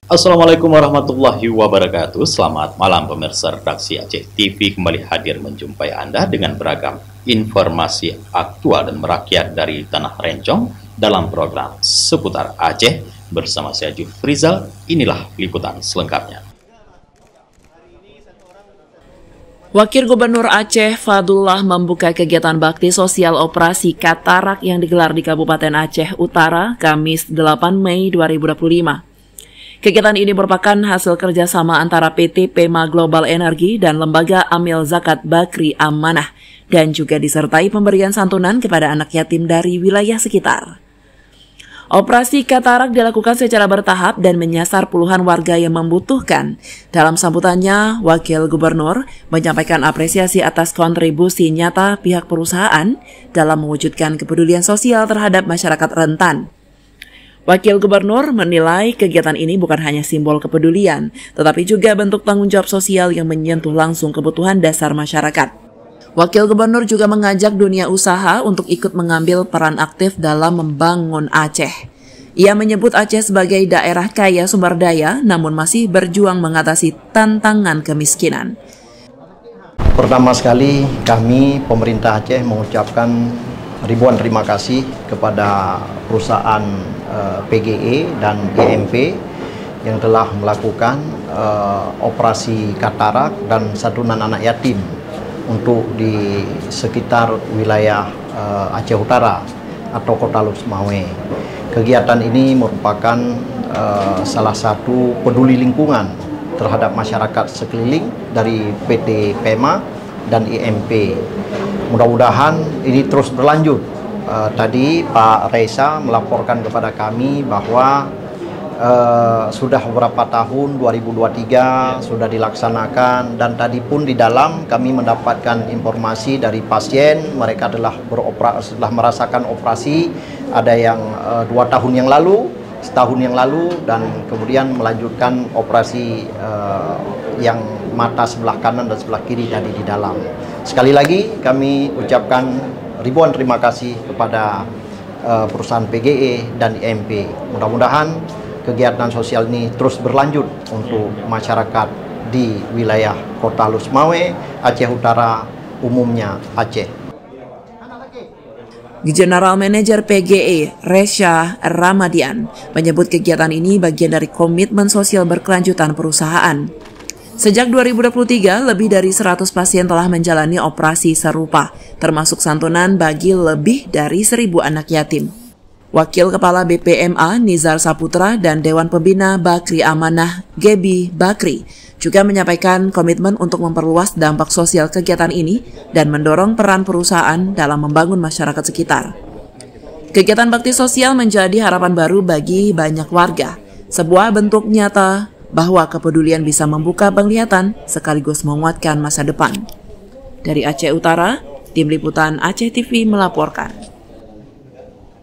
Assalamualaikum warahmatullahi wabarakatuh. Selamat malam pemirsa redaksi Aceh TV, kembali hadir menjumpai Anda dengan beragam informasi aktual dan merakyat dari Tanah Rencong dalam program Seputar Aceh bersama saya Jufrizal. Inilah liputan selengkapnya. Wakil Gubernur Aceh Fadullah membuka kegiatan bakti sosial operasi Katarak yang digelar di Kabupaten Aceh Utara Kamis 8 Mei 2025. Kegiatan ini merupakan hasil kerjasama antara PT Pema Global Energi dan Lembaga Amil Zakat Bakri Amanah dan juga disertai pemberian santunan kepada anak yatim dari wilayah sekitar. Operasi Katarak dilakukan secara bertahap dan menyasar puluhan warga yang membutuhkan. Dalam sambutannya, Wakil Gubernur menyampaikan apresiasi atas kontribusi nyata pihak perusahaan dalam mewujudkan kepedulian sosial terhadap masyarakat rentan. Wakil Gubernur menilai kegiatan ini bukan hanya simbol kepedulian, tetapi juga bentuk tanggung jawab sosial yang menyentuh langsung kebutuhan dasar masyarakat. Wakil Gubernur juga mengajak dunia usaha untuk ikut mengambil peran aktif dalam membangun Aceh. Ia menyebut Aceh sebagai daerah kaya sumber daya, namun masih berjuang mengatasi tantangan kemiskinan. Pertama sekali kami pemerintah Aceh mengucapkan ribuan terima kasih kepada perusahaan PGE dan IMP yang telah melakukan operasi Katarak dan santunan anak yatim untuk di sekitar wilayah Aceh Utara atau Kota Lusmawe. Kegiatan ini merupakan salah satu peduli lingkungan terhadap masyarakat sekeliling dari PT Pema dan IMP. Mudah-mudahan ini terus berlanjut. Tadi Pak Reza melaporkan kepada kami bahwa sudah beberapa tahun 2023 sudah dilaksanakan, dan tadi pun di dalam kami mendapatkan informasi dari pasien mereka telah merasakan operasi, ada yang 2 tahun yang lalu, setahun yang lalu, dan kemudian melanjutkan operasi yang mata sebelah kanan dan sebelah kiri tadi di dalam. Sekali lagi kami ucapkan ribuan terima kasih kepada perusahaan PGE dan IMP. Mudah-mudahan kegiatan sosial ini terus berlanjut untuk masyarakat di wilayah Kota Lusmawe, Aceh Utara, umumnya Aceh. General Manager PGE, Resha Ramadian, menyebut kegiatan ini bagian dari komitmen sosial berkelanjutan perusahaan. Sejak 2023, lebih dari 100 pasien telah menjalani operasi serupa, termasuk santunan bagi lebih dari 1.000 anak yatim. Wakil Kepala BPMA Nizar Saputra dan Dewan Pembina Bakri Amanah Gebi Bakri juga menyampaikan komitmen untuk memperluas dampak sosial kegiatan ini dan mendorong peran perusahaan dalam membangun masyarakat sekitar. Kegiatan bakti sosial menjadi harapan baru bagi banyak warga, sebuah bentuk nyata bahwa kepedulian bisa membuka penglihatan sekaligus menguatkan masa depan. Dari Aceh Utara, Tim Liputan Aceh TV melaporkan.